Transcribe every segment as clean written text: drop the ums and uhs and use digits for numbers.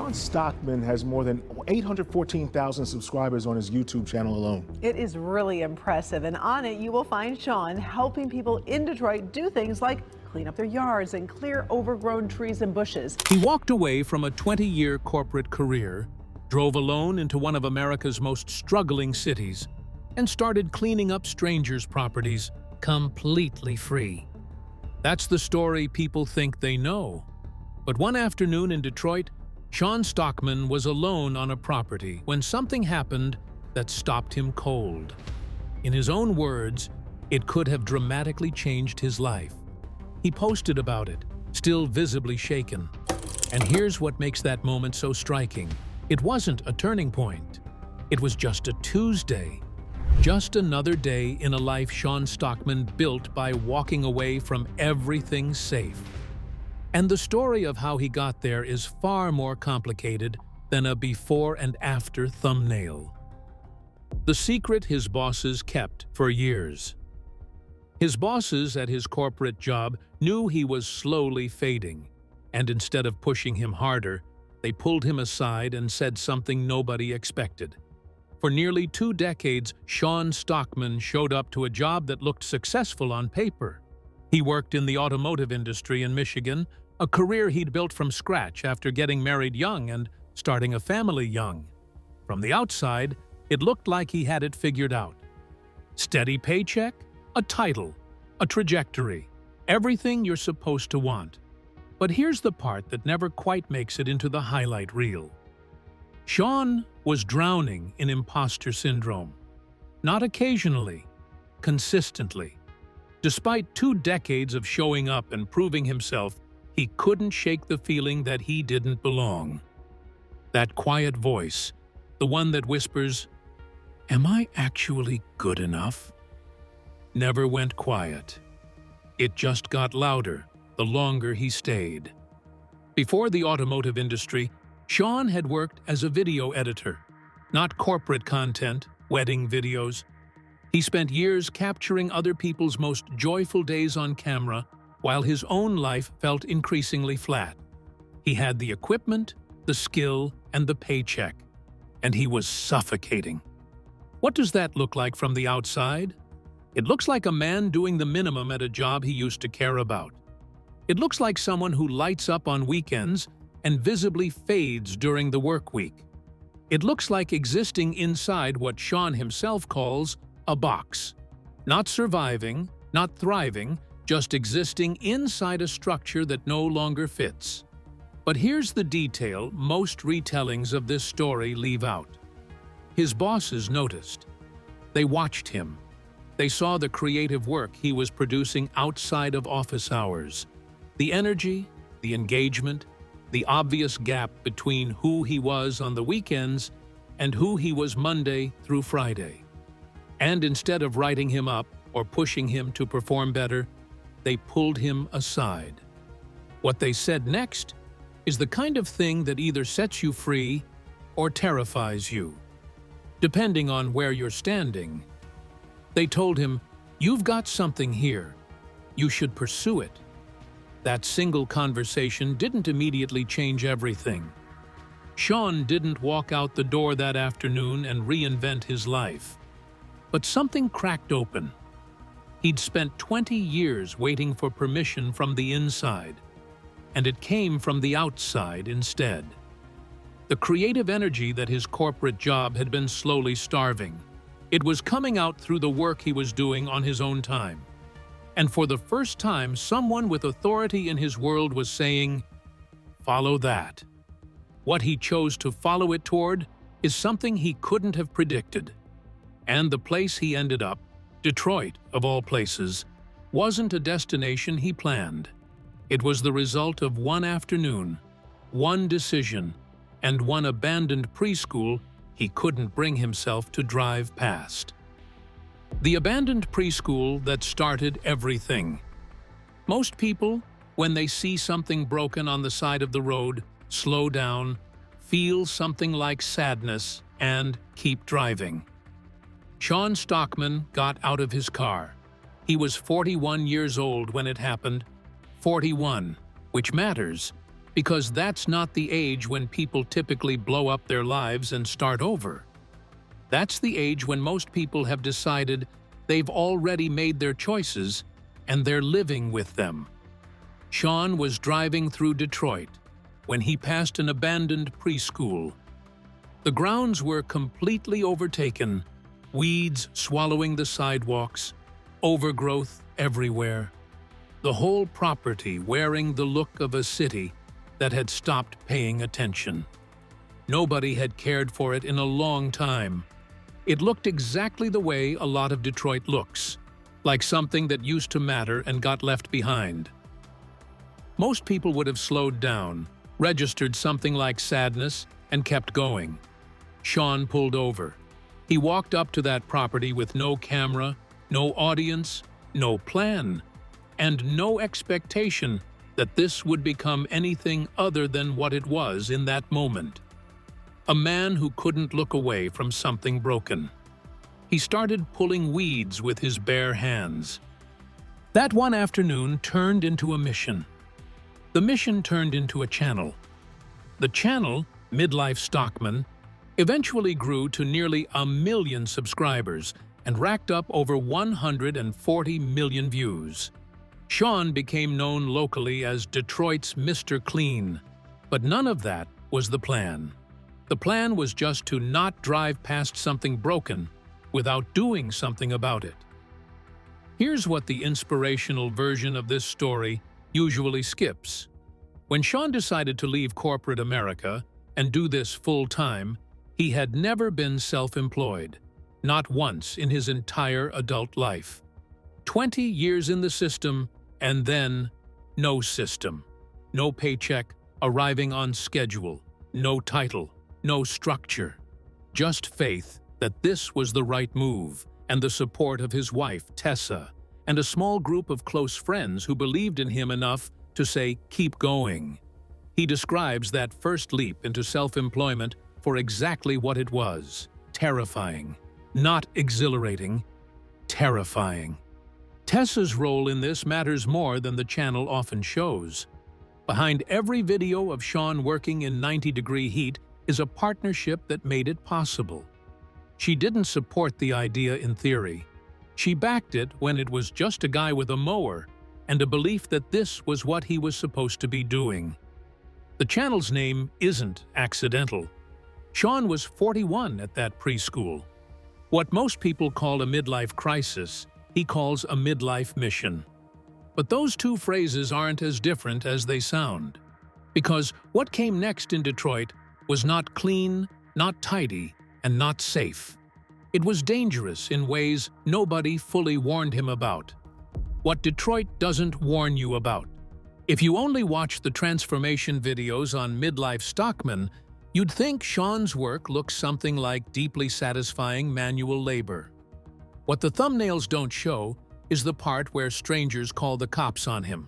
Shawn Stockman has more than 814,000 subscribers on his YouTube channel alone. It is really impressive, and on it you will find Shawn helping people in Detroit do things like clean up their yards and clear overgrown trees and bushes. He walked away from a 20-year corporate career, drove alone into one of America's most struggling cities, and started cleaning up strangers' properties completely free. That's the story people think they know. But one afternoon in Detroit, Shawn Stockman was alone on a property when something happened that stopped him cold. In his own words, it could have dramatically changed his life. He posted about it, still visibly shaken. And here's what makes that moment so striking. It wasn't a turning point. It was just a Tuesday. Just another day in a life Shawn Stockman built by walking away from everything safe. And the story of how he got there is far more complicated than a before and after thumbnail. The secret his bosses kept for years. His bosses at his corporate job knew he was slowly fading, and instead of pushing him harder, they pulled him aside and said something nobody expected. For nearly 2 decades, Shawn Stockman showed up to a job that looked successful on paper. He worked in the automotive industry in Michigan, a career he'd built from scratch after getting married young and starting a family young. From the outside, it looked like he had it figured out. Steady paycheck, a title, a trajectory, everything you're supposed to want. But here's the part that never quite makes it into the highlight reel. Shawn was drowning in imposter syndrome. Not occasionally, consistently. Despite 2 decades of showing up and proving himself, he couldn't shake the feeling that he didn't belong. That quiet voice, the one that whispers, "Am I actually good enough?" never went quiet. It just got louder the longer he stayed. Before the automotive industry, Shawn had worked as a video editor, not corporate content, wedding videos. He spent years capturing other people's most joyful days on camera, while his own life felt increasingly flat. He had the equipment, the skill, and the paycheck, and he was suffocating. What does that look like from the outside? It looks like a man doing the minimum at a job he used to care about. It looks like someone who lights up on weekends and visibly fades during the work week. It looks like existing inside what Shawn himself calls a box. Not surviving, not thriving, just existing inside a structure that no longer fits. But here's the detail most retellings of this story leave out. His bosses noticed. They watched him. They saw the creative work he was producing outside of office hours. The energy, the engagement, the obvious gap between who he was on the weekends and who he was Monday through Friday. And instead of writing him up or pushing him to perform better, they pulled him aside. What they said next is the kind of thing that either sets you free or terrifies you, depending on where you're standing. They told him, "You've got something here. You should pursue it." That single conversation didn't immediately change everything. Shawn didn't walk out the door that afternoon and reinvent his life. But something cracked open. He'd spent 20 years waiting for permission from the inside, and it came from the outside instead. The creative energy that his corporate job had been slowly starving. It was coming out through the work he was doing on his own time. And for the first time, someone with authority in his world was saying, "Follow that." What he chose to follow it toward is something he couldn't have predicted. And the place he ended up, Detroit, of all places, wasn't a destination he planned. It was the result of one afternoon, one decision, and one abandoned preschool he couldn't bring himself to drive past. The abandoned preschool that started everything. Most people, when they see something broken on the side of the road, slow down, feel something like sadness, and keep driving. Shawn Stockman got out of his car. He was 41 years old when it happened. 41, which matters, because that's not the age when people typically blow up their lives and start over. That's the age when most people have decided they've already made their choices and they're living with them. Shawn was driving through Detroit when he passed an abandoned preschool. The grounds were completely overtaken, weeds swallowing the sidewalks, overgrowth everywhere. The whole property wearing the look of a city that had stopped paying attention. Nobody had cared for it in a long time. It looked exactly the way a lot of Detroit looks, like something that used to matter and got left behind. Most people would have slowed down, registered something like sadness, and kept going. Shawn pulled over. He walked up to that property with no camera, no audience, no plan, and no expectation that this would become anything other than what it was in that moment. A man who couldn't look away from something broken. He started pulling weeds with his bare hands. That one afternoon turned into a mission. The mission turned into a channel. The channel, Midlife Stockman, eventually grew to nearly 1 million subscribers and racked up over 140 million views. Shawn became known locally as Detroit's Mr. Clean, but none of that was the plan. The plan was just to not drive past something broken without doing something about it. Here's what the inspirational version of this story usually skips. When Shawn decided to leave corporate America and do this full-time, he had never been self-employed, not once in his entire adult life. 20 years in the system, and then no system. No paycheck, arriving on schedule, no title, no structure. Just faith that this was the right move, and the support of his wife, Tessa, and a small group of close friends who believed in him enough to say, "Keep going." He describes that first leap into self-employment for exactly what it was: terrifying. Not exhilarating, terrifying. Tessa's role in this matters more than the channel often shows. Behind every video of Shawn working in 90-degree heat is a partnership that made it possible. She didn't support the idea in theory. She backed it when it was just a guy with a mower and a belief that this was what he was supposed to be doing. The channel's name isn't accidental. Shawn was 41 at that preschool. What most people call a midlife crisis, he calls a midlife mission. But those two phrases aren't as different as they sound. Because what came next in Detroit was not clean, not tidy, and not safe. It was dangerous in ways nobody fully warned him about. What Detroit doesn't warn you about. If you only watch the transformation videos on Midlife Stockman, you'd think Shawn's work looks something like deeply satisfying manual labor. What the thumbnails don't show is the part where strangers call the cops on him,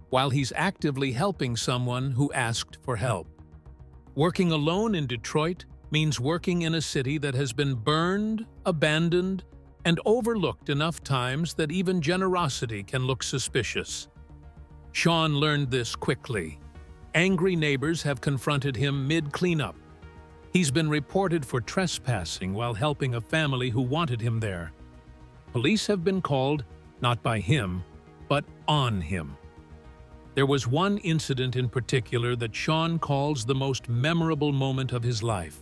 while he's actively helping someone who asked for help. Working alone in Detroit means working in a city that has been burned, abandoned, and overlooked enough times that even generosity can look suspicious. Shawn learned this quickly. Angry neighbors have confronted him mid-cleanup. He's been reported for trespassing while helping a family who wanted him there. Police have been called, not by him, but on him. There was one incident in particular that Shawn calls the most memorable moment of his life.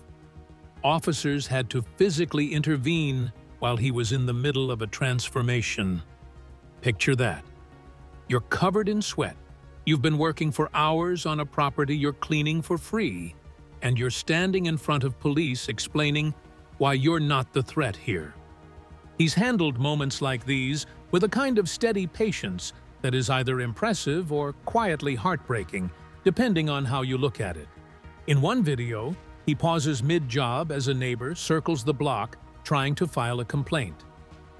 Officers had to physically intervene while he was in the middle of a transformation. Picture that. You're covered in sweat. You've been working for hours on a property you're cleaning for free, and you're standing in front of police explaining why you're not the threat here. He's handled moments like these with a kind of steady patience that is either impressive or quietly heartbreaking, depending on how you look at it. In one video, he pauses mid-job as a neighbor circles the block trying to file a complaint.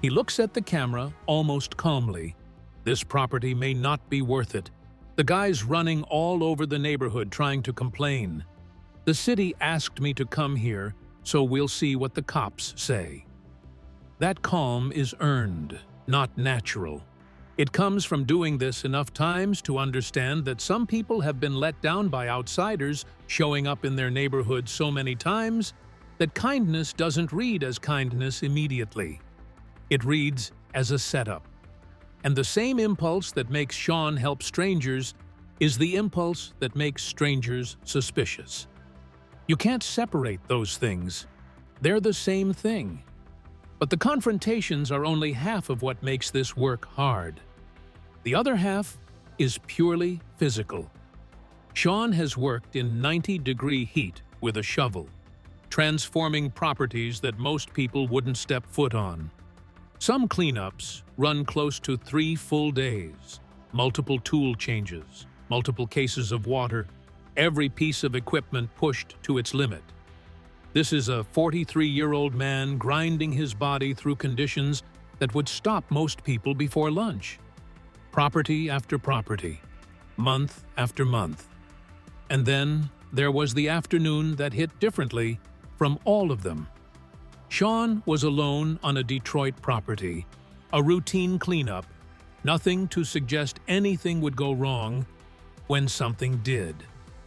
He looks at the camera almost calmly. This property may not be worth it. The guy's running all over the neighborhood trying to complain. The city asked me to come here, so we'll see what the cops say. That calm is earned, not natural. It comes from doing this enough times to understand that some people have been let down by outsiders showing up in their neighborhood so many times that kindness doesn't read as kindness immediately. It reads as a setup. And the same impulse that makes Shawn help strangers is the impulse that makes strangers suspicious. You can't separate those things. They're the same thing. But the confrontations are only half of what makes this work hard. The other half is purely physical. Shawn has worked in 90-degree heat with a shovel, transforming properties that most people wouldn't step foot on. Some cleanups run close to 3 full days, multiple tool changes, multiple cases of water, every piece of equipment pushed to its limit. This is a 43-year-old man grinding his body through conditions that would stop most people before lunch. Property after property, month after month. And then there was the afternoon that hit differently from all of them. Shawn was alone on a Detroit property, a routine cleanup, nothing to suggest anything would go wrong, when something did.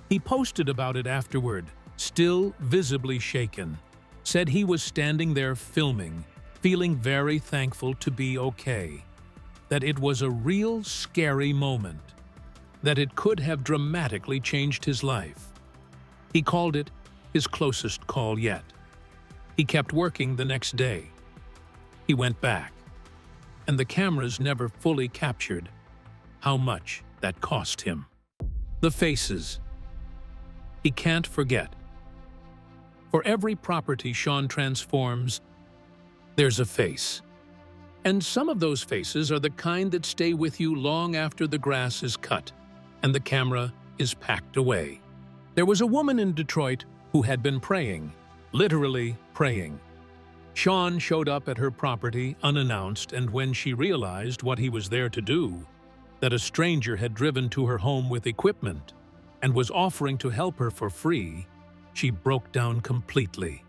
He posted about it afterward, still visibly shaken, said he was standing there filming, feeling very thankful to be okay, that it was a real scary moment, that it could have dramatically changed his life. He called it his closest call yet. He kept working the next day. He went back, and the cameras never fully captured how much that cost him. The faces. He can't forget. For every property Shawn transforms, there's a face. And some of those faces are the kind that stay with you long after the grass is cut and the camera is packed away. There was a woman in Detroit who had been praying, literally praying. Shawn showed up at her property unannounced, and when she realized what he was there to do, that a stranger had driven to her home with equipment and was offering to help her for free, she broke down completely.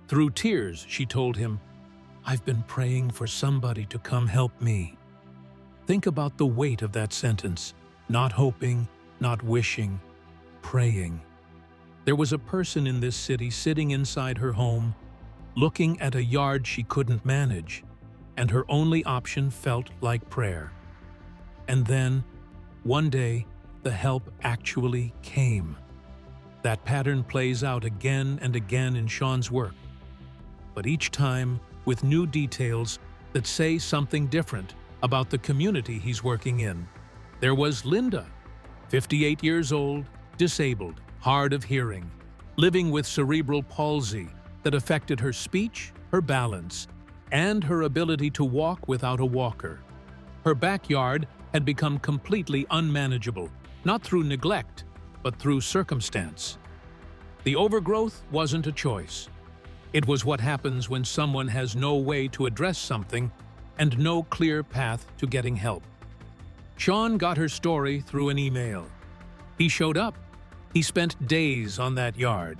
Through tears, she told him, "I've been praying for somebody to come help me." Think about the weight of that sentence. Not hoping, not wishing, praying. There was a person in this city sitting inside her home, looking at a yard she couldn't manage, and her only option felt like prayer. And then, one day, the help actually came. That pattern plays out again and again in Shawn's work, but each time with new details that say something different about the community he's working in. There was Linda, 58 years old, disabled, hard of hearing, living with cerebral palsy that affected her speech, her balance, and her ability to walk without a walker. Her backyard had become completely unmanageable, not through neglect, but through circumstance. The overgrowth wasn't a choice. It was what happens when someone has no way to address something and no clear path to getting help. Shawn got her story through an email. He showed up. He spent days on that yard.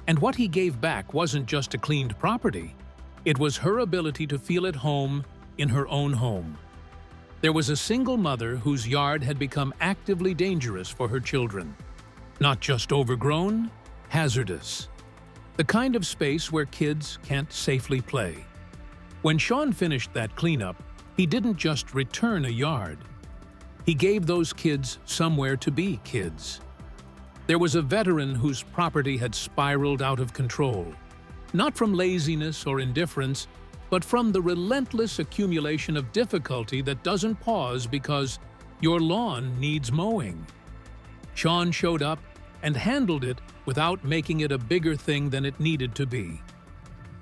And what he gave back wasn't just a cleaned property. It was her ability to feel at home in her own home. There was a single mother whose yard had become actively dangerous for her children. Not just overgrown, hazardous. The kind of space where kids can't safely play. When Shawn finished that cleanup, he didn't just return a yard. He gave those kids somewhere to be kids. There was a veteran whose property had spiraled out of control, not from laziness or indifference, but from the relentless accumulation of difficulty that doesn't pause because your lawn needs mowing. Shawn showed up and handled it without making it a bigger thing than it needed to be.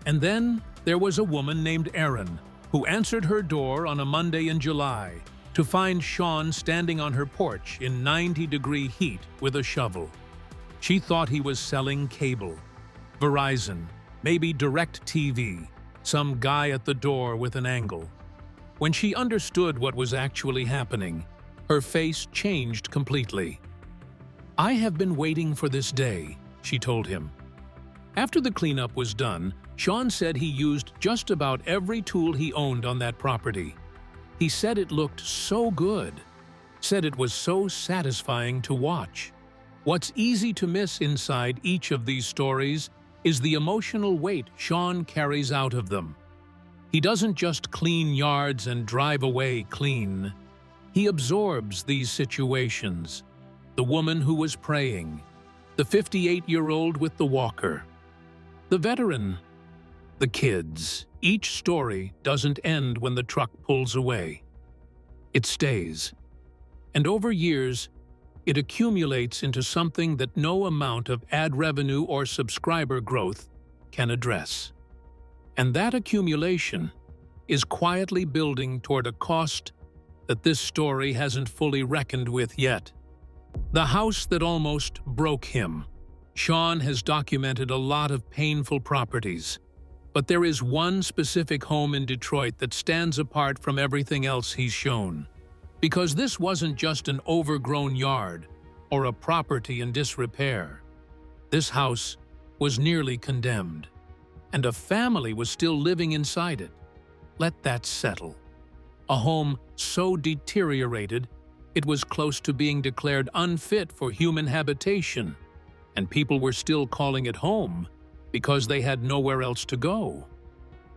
And then there was a woman named Erin who answered her door on a Monday in July to find Shawn standing on her porch in 90-degree heat with a shovel. She thought he was selling cable, Verizon, maybe DirecTV, some guy at the door with an angle. When she understood what was actually happening, her face changed completely. "I have been waiting for this day," she told him. After the cleanup was done, Shawn said he used just about every tool he owned on that property. He said it looked so good, said it was so satisfying to watch. What's easy to miss inside each of these stories is the emotional weight Shawn carries out of them. He doesn't just clean yards and drive away clean. He absorbs these situations. The woman who was praying, the 58-year-old with the walker, the veteran, the kids. Each story doesn't end when the truck pulls away. It stays. And over years, it accumulates into something that no amount of ad revenue or subscriber growth can address. And that accumulation is quietly building toward a cost that this story hasn't fully reckoned with yet. The house that almost broke him. Shawn has documented a lot of painful properties, but there is one specific home in Detroit that stands apart from everything else he's shown. Because this wasn't just an overgrown yard or a property in disrepair. This house was nearly condemned, and a family was still living inside it. Let that settle. A home so deteriorated, it was close to being declared unfit for human habitation, and people were still calling it home because they had nowhere else to go.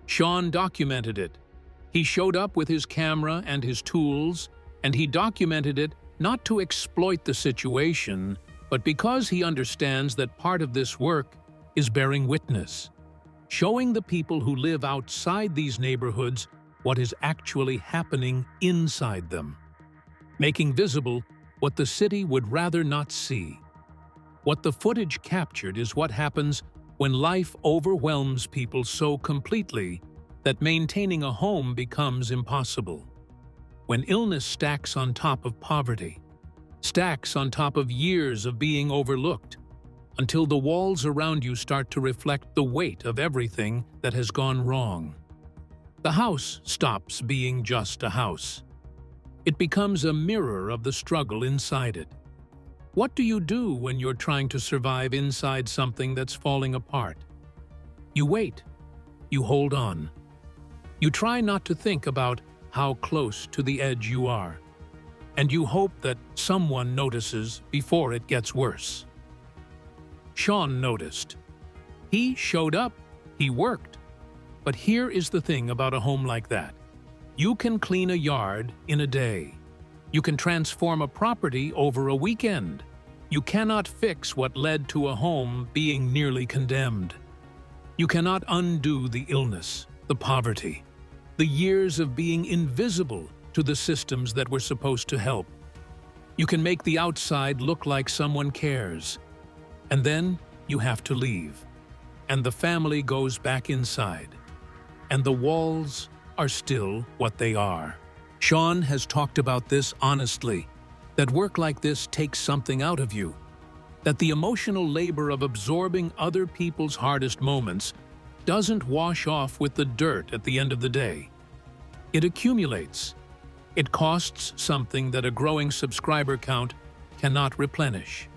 Shawn documented it. He showed up with his camera and his tools, and he documented it not to exploit the situation, but because he understands that part of this work is bearing witness, showing the people who live outside these neighborhoods what is actually happening inside them, making visible what the city would rather not see. What the footage captured is what happens when life overwhelms people so completely that maintaining a home becomes impossible. When illness stacks on top of poverty, stacks on top of years of being overlooked, until the walls around you start to reflect the weight of everything that has gone wrong. The house stops being just a house. It becomes a mirror of the struggle inside it. What do you do when you're trying to survive inside something that's falling apart? You wait. You hold on. You try not to think about how close to the edge you are, and you hope that someone notices before it gets worse. Shawn noticed. He showed up. He worked. But here is the thing about a home like that. You can clean a yard in a day. You can transform a property over a weekend. You cannot fix what led to a home being nearly condemned. You cannot undo the illness, the poverty, the years of being invisible to the systems that were supposed to help. You can make the outside look like someone cares, and then you have to leave, and the family goes back inside, and the walls are still what they are. Shawn has talked about this honestly, that work like this takes something out of you, that the emotional labor of absorbing other people's hardest moments doesn't wash off with the dirt at the end of the day. It accumulates. It costs something that a growing subscriber count cannot replenish.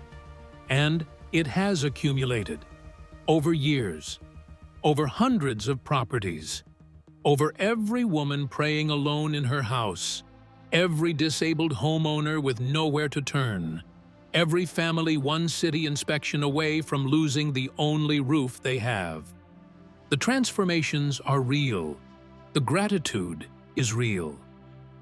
And it has accumulated over years, over hundreds of properties, over every woman praying alone in her house, every disabled homeowner with nowhere to turn, every family one city inspection away from losing the only roof they have. The transformations are real. The gratitude is real.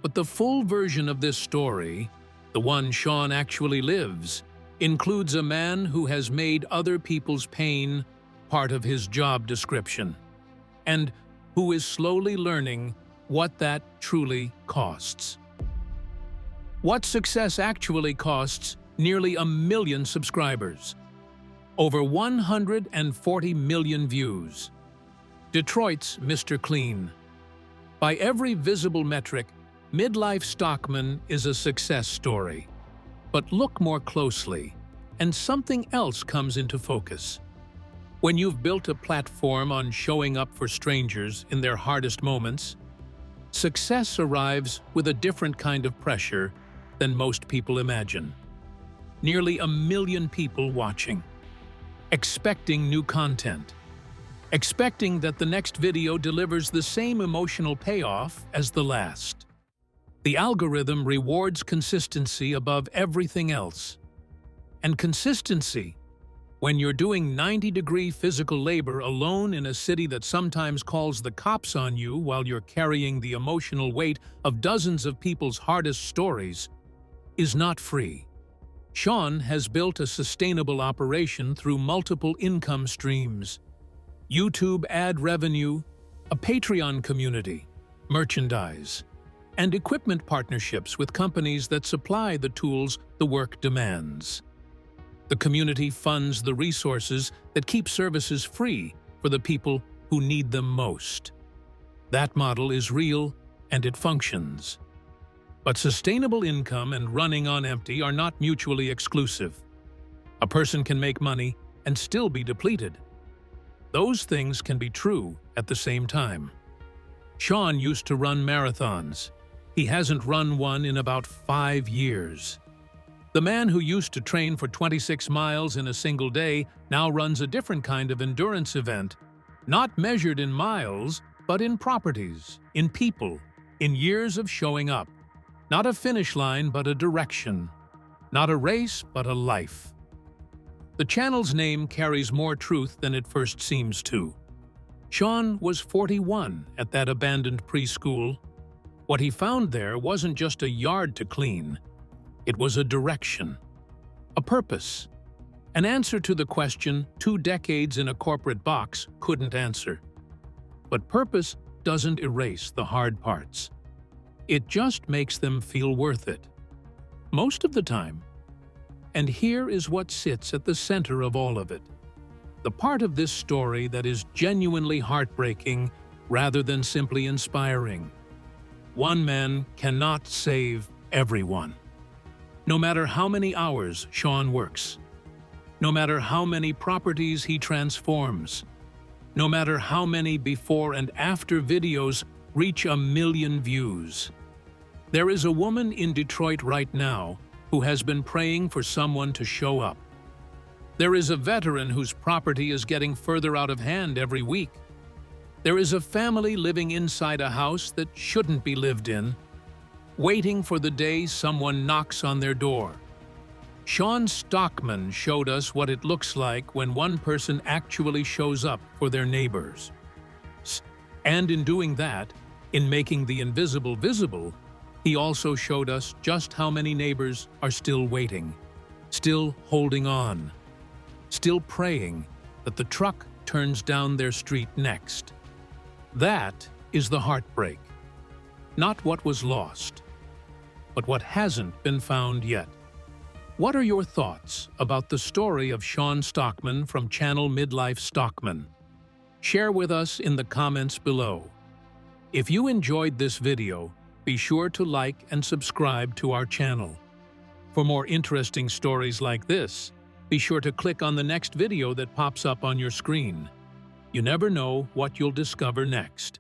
But the full version of this story, the one Shawn actually lives, includes a man who has made other people's pain part of his job description, and who is slowly learning what that truly costs. What success actually costs nearly 1 million subscribers, over 140 million views. Detroit's Mr. Clean. By every visible metric, Midlife Stockman is a success story. But look more closely, and something else comes into focus. When you've built a platform on showing up for strangers in their hardest moments, success arrives with a different kind of pressure than most people imagine. Nearly 1 million people watching, expecting new content, expecting that the next video delivers the same emotional payoff as the last. The algorithm rewards consistency above everything else. And consistency, when you're doing 90-degree physical labor alone in a city that sometimes calls the cops on you while you're carrying the emotional weight of dozens of people's hardest stories, is not free. Shawn has built a sustainable operation through multiple income streams: YouTube ad revenue, a Patreon community, merchandise, and equipment partnerships with companies that supply the tools the work demands. The community funds the resources that keep services free for the people who need them most. That model is real and it functions. But sustainable income and running on empty are not mutually exclusive. A person can make money and still be depleted. Those things can be true at the same time. Shawn used to run marathons. He hasn't run one in about 5 years. The man who used to train for 26 miles in a single day now runs a different kind of endurance event, not measured in miles, but in properties, in people, in years of showing up. Not a finish line, but a direction. Not a race, but a life. The channel's name carries more truth than it first seems to. Shawn was 41 at that abandoned preschool. What he found there wasn't just a yard to clean. It was a direction, a purpose, an answer to the question 2 decades in a corporate box couldn't answer. But purpose doesn't erase the hard parts. It just makes them feel worth it. Most of the time. And here is what sits at the center of all of it. The part of this story that is genuinely heartbreaking rather than simply inspiring. One man cannot save everyone. No matter how many hours Shawn works, no matter how many properties he transforms, no matter how many before and after videos reach 1 million views. There is a woman in Detroit right now who has been praying for someone to show up. There is a veteran whose property is getting further out of hand every week. There is a family living inside a house that shouldn't be lived in, waiting for the day someone knocks on their door. Shawn Stockman showed us what it looks like when one person actually shows up for their neighbors. And in doing that, in making the invisible visible, he also showed us just how many neighbors are still waiting, still holding on, still praying that the truck turns down their street next. That is the heartbreak. Not what was lost, but what hasn't been found yet. What are your thoughts about the story of Shawn Stockman from channel Midlife Stockman? Share with us in the comments below. If you enjoyed this video, be sure to like and subscribe to our channel. For more interesting stories like this, be sure to click on the next video that pops up on your screen. You never know what you'll discover next.